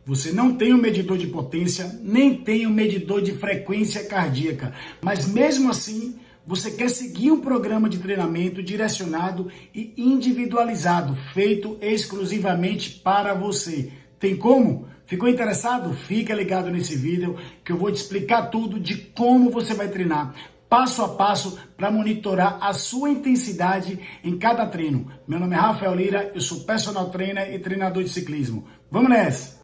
Você não tem um medidor de potência, nem tem um medidor de frequência cardíaca, mas mesmo assim, você quer seguir um programa de treinamento direcionado e individualizado, feito exclusivamente para você. Tem como? Ficou interessado? Fica ligado nesse vídeo que eu vou te explicar tudo de como você vai treinar, passo a passo, para monitorar a sua intensidade em cada treino. Meu nome é Rafael Lira, eu sou personal trainer e treinador de ciclismo. Vamos nessa!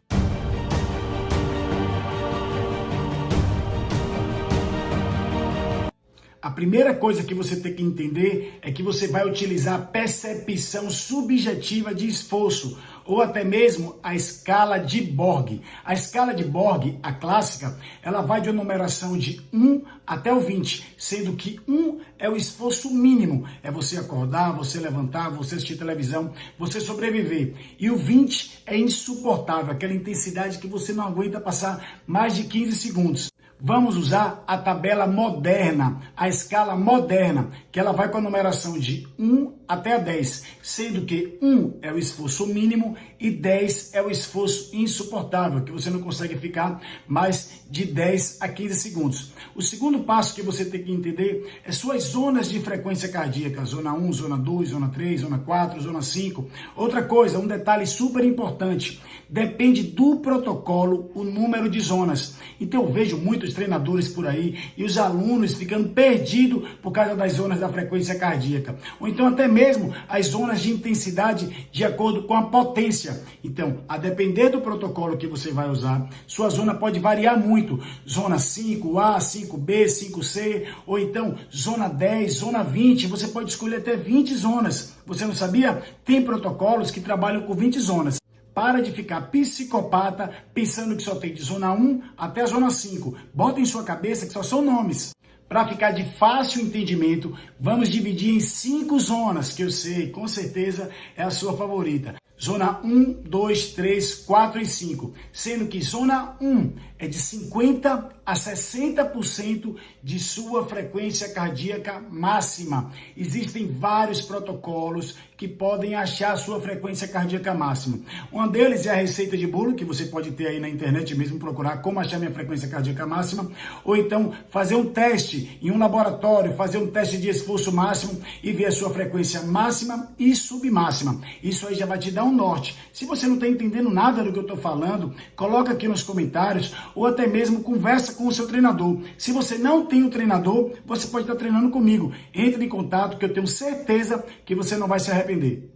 A primeira coisa que você tem que entender é que você vai utilizar a percepção subjetiva de esforço, ou até mesmo a escala de Borg. A escala de Borg, a clássica, ela vai de uma numeração de 1 até o 20, sendo que 1 é o esforço mínimo, é você acordar, você levantar, você assistir televisão, você sobreviver. E o 20 é insuportável, aquela intensidade que você não aguenta passar mais de 15 segundos. Vamos usar a tabela moderna, a escala moderna, que ela vai com a numeração de 1 até a 10, sendo que 1 é o esforço mínimo e 10 é o esforço insuportável, que você não consegue ficar mais de 10 a 15 segundos. O segundo passo que você tem que entender é suas zonas de frequência cardíaca, zona 1, zona 2, zona 3, zona 4, zona 5. Outra coisa, um detalhe super importante, depende do protocolo o número de zonas. Então eu vejo muitos treinadores por aí e os alunos ficando perdidos por causa das zonas da frequência cardíaca, ou então até mesmo as zonas de intensidade de acordo com a potência. Então, a depender do protocolo que você vai usar, sua zona pode variar muito. Zona 5A, 5B, 5C, ou então zona 10, zona 20, você pode escolher até 20 zonas. Você não sabia? Tem protocolos que trabalham com 20 zonas. Para de ficar psicopata pensando que só tem de zona 1 até a zona 5. Bota em sua cabeça que só são nomes. Para ficar de fácil entendimento, vamos dividir em 5 zonas, que eu sei, com certeza é a sua favorita. Zona 1, 2, 3, 4 e 5. Sendo que zona 1 é de 50% a 60% de sua frequência cardíaca máxima. Existem vários protocolos que podem achar a sua frequência cardíaca máxima. Um deles é a receita de bolo, que você pode ter aí na internet mesmo, procurar como achar minha frequência cardíaca máxima, ou então fazer um teste em um laboratório, fazer um teste de esforço máximo e ver a sua frequência máxima e submáxima. Isso aí já vai te dar um norte. Se você não está entendendo nada do que eu estou falando, coloca aqui nos comentários, ou até mesmo conversa com o seu treinador. Se você não tem um treinador, você pode estar treinando comigo. Entre em contato que eu tenho certeza que você não vai se arrepender.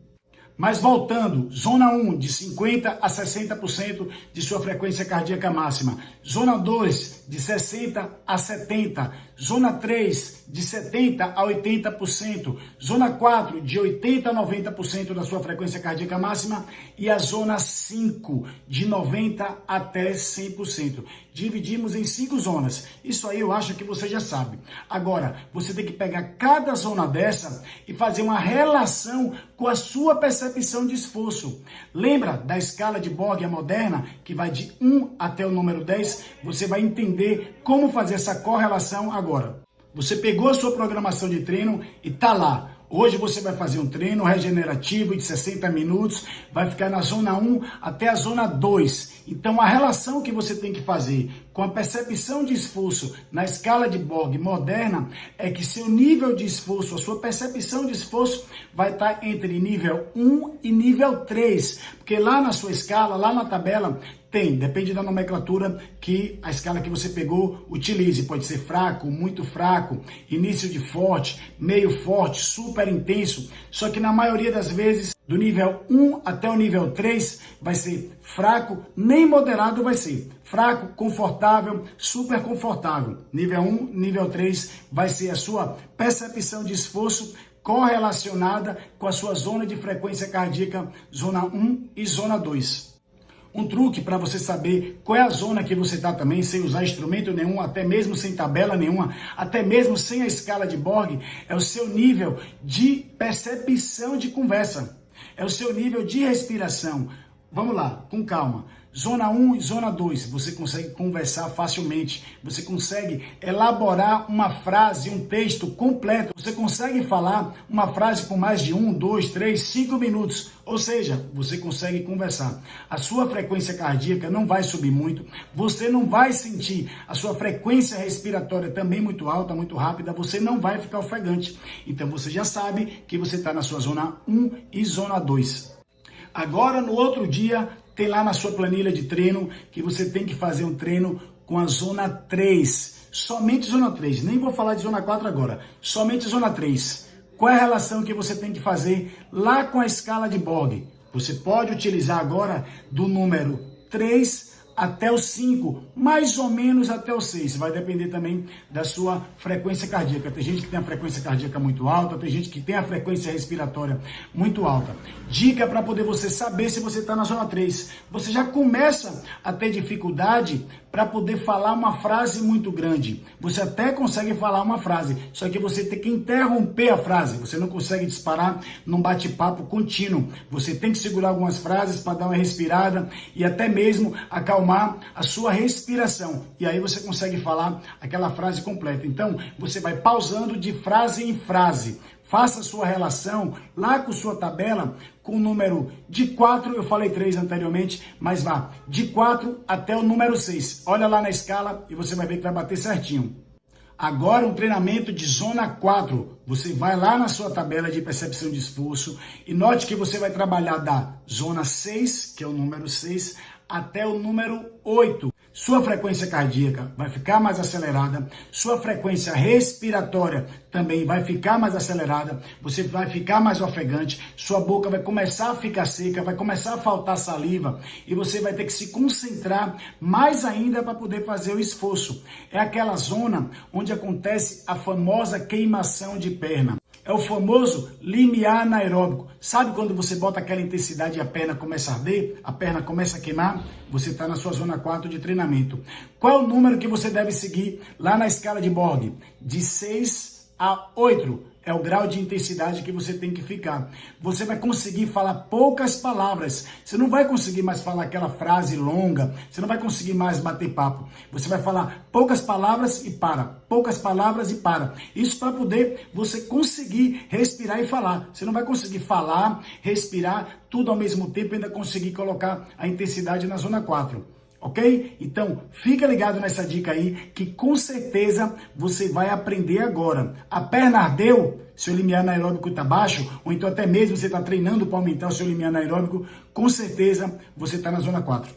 Mas voltando, zona 1 de 50% a 60% de sua frequência cardíaca máxima. Zona 2 de 60% a 70%. Zona 3 de 70% a 80%. Zona 4 de 80% a 90% da sua frequência cardíaca máxima. E a zona 5 de 90% até 100%. Dividimos em 5 zonas. Isso aí eu acho que você já sabe. Agora, você tem que pegar cada zona dessa e fazer uma relação com a sua percepção de esforço. Lembra da escala de Borg moderna, que vai de 1 até o número 10? Você vai entender como fazer essa correlação agora. Você pegou a sua programação de treino e tá lá. Hoje você vai fazer um treino regenerativo de 60 minutos, vai ficar na zona 1 até a zona 2. Então a relação que você tem que fazer com a percepção de esforço na escala de Borg moderna é que seu nível de esforço, a sua percepção de esforço vai estar entre nível 1 e nível 3. Porque lá na sua escala, lá na tabela, depende da nomenclatura que a escala que você pegou utilize. Pode ser fraco, muito fraco, início de forte, meio forte, super intenso. Só que na maioria das vezes, do nível 1 até o nível 3, vai ser fraco, nem moderado vai ser. Fraco, confortável, super confortável. Nível 1, nível 3 vai ser a sua percepção de esforço correlacionada com a sua zona de frequência cardíaca, zona 1 e zona 2. Um truque para você saber qual é a zona que você está também, sem usar instrumento nenhum, até mesmo sem tabela nenhuma, até mesmo sem a escala de Borg, é o seu nível de percepção de conversa, é o seu nível de respiração. Vamos lá, com calma. Zona 1 e Zona 2, você consegue conversar facilmente, você consegue elaborar uma frase, um texto completo, você consegue falar uma frase com mais de 1, 2, 3, 5 minutos, ou seja, você consegue conversar. A sua frequência cardíaca não vai subir muito, você não vai sentir a sua frequência respiratória também muito alta, muito rápida, você não vai ficar ofegante. Então você já sabe que você está na sua Zona 1 e Zona 2. Agora, no outro dia, tem lá na sua planilha de treino que você tem que fazer um treino com a Zona 3. Somente Zona 3. Nem vou falar de Zona 4 agora. Somente Zona 3. Qual é a relação que você tem que fazer lá com a escala de Borg? Você pode utilizar agora do número 3 até o 5, mais ou menos até o 6. Vai depender também da sua frequência cardíaca. Tem gente que tem a frequência cardíaca muito alta, tem gente que tem a frequência respiratória muito alta. Dica para poder você saber se você está na Zona 3. Você já começa a ter dificuldade para poder falar uma frase muito grande. Você até consegue falar uma frase, só que você tem que interromper a frase. Você não consegue disparar num bate-papo contínuo. Você tem que segurar algumas frases para dar uma respirada e até mesmo acalmar a sua respiração. E aí você consegue falar aquela frase completa. Então, você vai pausando de frase em frase. Faça a sua relação lá com sua tabela, com o número de 4, eu falei 3 anteriormente, mas vá de 4 até o número 6. Olha lá na escala e você vai ver que vai bater certinho. Agora um treinamento de Zona 4. Você vai lá na sua tabela de percepção de esforço e note que você vai trabalhar da Zona 6, que é o número 6, até o número 8. Sua frequência cardíaca vai ficar mais acelerada, sua frequência respiratória também vai ficar mais acelerada, você vai ficar mais ofegante, sua boca vai começar a ficar seca, vai começar a faltar saliva e você vai ter que se concentrar mais ainda para poder fazer o esforço. É aquela zona onde acontece a famosa queimação de perna. É o famoso limiar anaeróbico. Sabe quando você bota aquela intensidade e a perna começa a arder? A perna começa a queimar? Você está na sua Zona 4 de treinamento. Qual é o número que você deve seguir lá na escala de Borg? De 6 a 8. É o grau de intensidade que você tem que ficar. Você vai conseguir falar poucas palavras. Você não vai conseguir mais falar aquela frase longa. Você não vai conseguir mais bater papo. Você vai falar poucas palavras e para. Poucas palavras e para. Isso para poder você conseguir respirar e falar. Você não vai conseguir falar, respirar, tudo ao mesmo tempo e ainda conseguir colocar a intensidade na Zona 4. Ok? Então, fica ligado nessa dica aí, que com certeza você vai aprender agora. A perna ardeu, seu limiar anaeróbico está baixo, ou então até mesmo você está treinando para aumentar o seu limiar anaeróbico, com certeza você está na Zona 4.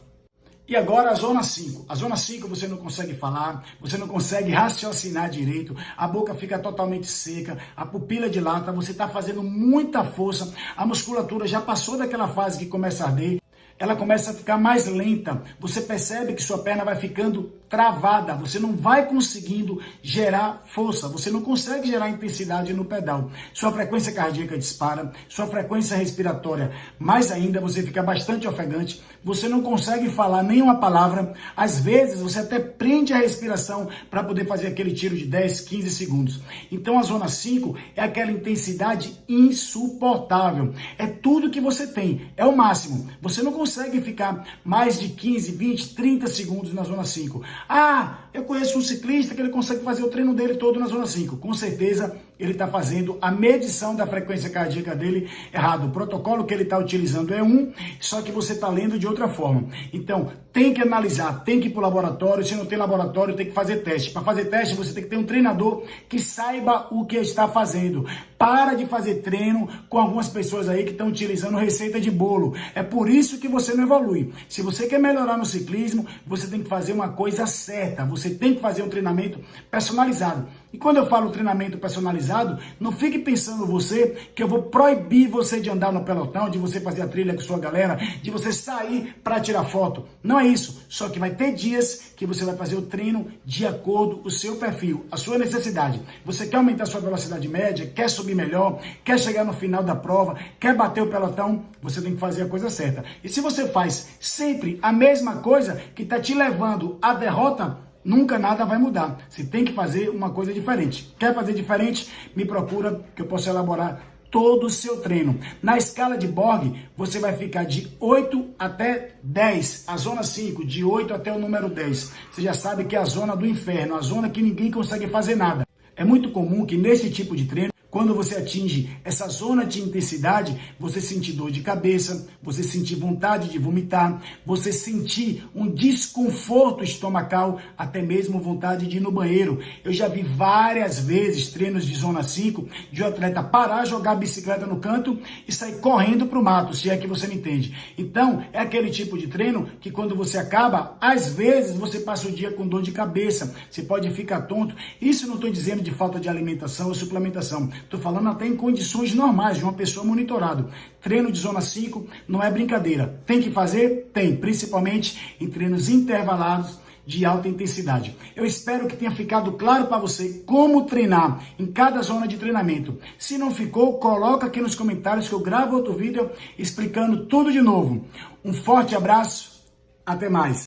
E agora a Zona 5. A Zona 5 você não consegue falar, você não consegue raciocinar direito, a boca fica totalmente seca, a pupila dilata, você está fazendo muita força, a musculatura já passou daquela fase que começa a arder, ela começa a ficar mais lenta, você percebe que sua perna vai ficando travada, você não vai conseguindo gerar força, você não consegue gerar intensidade no pedal, sua frequência cardíaca dispara, sua frequência respiratória mais ainda, você fica bastante ofegante, você não consegue falar nenhuma palavra, às vezes você até prende a respiração para poder fazer aquele tiro de 10, 15 segundos. Então a Zona 5 é aquela intensidade insuportável, é tudo que você tem, é o máximo, você não consegue ficar mais de 15, 20, 30 segundos na Zona 5. Ah, eu conheço um ciclista que ele consegue fazer o treino dele todo na Zona 5. Com certeza ele está fazendo a medição da frequência cardíaca dele errado. O protocolo que ele está utilizando é um, só que você está lendo de outra forma. Então, tem que analisar, tem que ir para o laboratório. Se não tem laboratório, tem que fazer teste. Para fazer teste, você tem que ter um treinador que saiba o que está fazendo. Para de fazer treino com algumas pessoas aí que estão utilizando receita de bolo. É por isso que você não evolui. Se você quer melhorar no ciclismo, você tem que fazer uma coisa certa. Você tem que fazer um treinamento personalizado. E quando eu falo treinamento personalizado, não fique pensando você que eu vou proibir você de andar no pelotão, de você fazer a trilha com sua galera, de você sair para tirar foto. Não é isso. Só que vai ter dias que você vai fazer o treino de acordo com o seu perfil, a sua necessidade. Você quer aumentar a sua velocidade média, quer subir melhor, quer chegar no final da prova, quer bater o pelotão, você tem que fazer a coisa certa. E se você faz sempre a mesma coisa que está te levando à derrota, nunca nada vai mudar. Você tem que fazer uma coisa diferente. Quer fazer diferente? Me procura que eu posso elaborar todo o seu treino. Na escala de Borg, você vai ficar de 8 até 10. A zona 5, de 8 até o número 10. Você já sabe que é a zona do inferno, a zona que ninguém consegue fazer nada. É muito comum que nesse tipo de treino, quando você atinge essa zona de intensidade, você sentir dor de cabeça, você sentir vontade de vomitar, você sentir um desconforto estomacal, até mesmo vontade de ir no banheiro. Eu já vi várias vezes treinos de zona 5, de um atleta parar, jogar a bicicleta no canto e sair correndo para o mato, se é que você me entende. Então, é aquele tipo de treino que quando você acaba, às vezes você passa o dia com dor de cabeça, você pode ficar tonto. Isso não estou dizendo de falta de alimentação ou suplementação. Estou falando até em condições normais de uma pessoa monitorada. Treino de zona 5 não é brincadeira. Tem que fazer? Tem, principalmente em treinos intervalados de alta intensidade. Eu espero que tenha ficado claro para você como treinar em cada zona de treinamento. Se não ficou, coloca aqui nos comentários que eu gravo outro vídeo explicando tudo de novo. Um forte abraço, até mais.